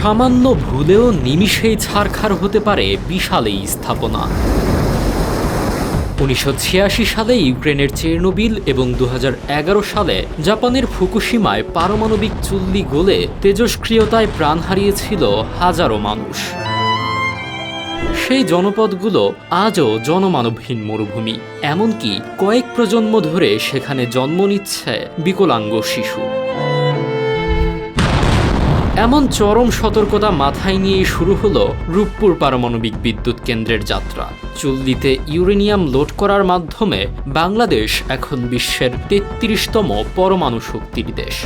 সামান্য ভুলেও নিমিষেই ছারখার হতে পারে বিশাল এই স্থাপনা। 1986 সালে ইউক্রেনের চেরনোবিল এবং 2011 সালে জাপানের ফুকুশিমায় পারমাণবিক চুল্লি গলে তেজস্ক্রিয়তায় প্রাণ হারিয়েছিল হাজারো মানুষ। সেই জনপদগুলো আজও জনমানবহীন মরুভূমি, এমনকি কয়েক প্রজন্ম ধরে সেখানে জন্ম নিচ্ছে বিকলাঙ্গ শিশু। এমন চরম সতর্কতা মাথায় নিয়েই শুরু হলো রূপপুর পারমাণবিক বিদ্যুৎ কেন্দ্রের যাত্রা। চুল্লিতে ইউরেনিয়াম লোড করার মাধ্যমে বাংলাদেশ এখন বিশ্বের 33তম পরমাণু শক্তির দেশ।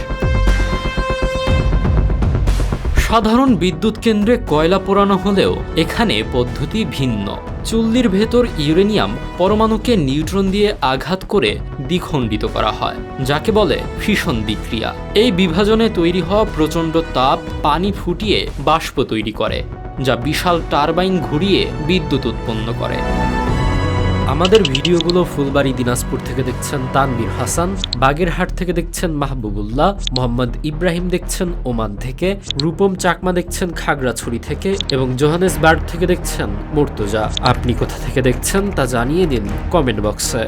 সাধারণ বিদ্যুৎ কেন্দ্রে কয়লা পোড়ানো হলেও এখানে পদ্ধতি ভিন্ন। চুল্লির ভেতর ইউরেনিয়াম পরমাণুকে নিউট্রন দিয়ে আঘাত করে দ্বিখণ্ডিত করা হয়, যাকে বলে ফিশন বিক্রিয়া। এই বিভাজনে তৈরি হওয়া প্রচণ্ড তাপ পানি ফুটিয়ে বাষ্প তৈরি করে, যা বিশাল টারবাইন ঘুরিয়ে বিদ্যুৎ উৎপন্ন করে। আমাদের ভিডিওগুলো ফুলবাড়ী দিনাজপুর থেকে দেখছেন তানভীর হাসান, বাগেরহাট থেকে দেখছেন মাহবুবুল্লাহ, মোহাম্মদ ইব্রাহিম দেখছেন ওমান থেকে, রূপম চাকমা দেখছেন খাগড়াছড়ি থেকে এবং জোহানেসবার্গ থেকে দেখছেন মুর্তজা। আপনি কোথা থেকে দেখছেন তা জানিয়ে দিন কমেন্ট বক্সে।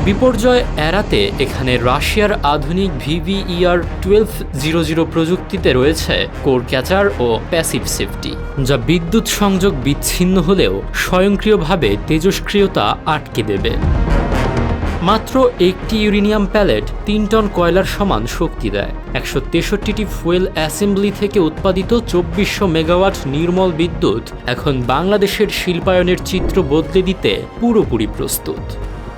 বিপর্যয় এড়াতে এখানে রাশিয়ার আধুনিক VVER-1200 প্রযুক্তিতে রয়েছে কোর ক্যাচার ও প্যাসিভ সেফটি, যা বিদ্যুৎ সংযোগ বিচ্ছিন্ন হলেও স্বয়ংক্রিয়ভাবে তেজস্ক্রিয়তা আটকে দেবে। মাত্র একটি ইউরেনিয়াম প্যালেট 3 টন কয়লার সমান শক্তি দেয়। 163টি ফুয়েল অ্যাসেম্বলি থেকে উৎপাদিত 2400 মেগাওয়াট নির্মল বিদ্যুৎ এখন বাংলাদেশের শিল্পায়নের চিত্র বদলে দিতে পুরোপুরি প্রস্তুত।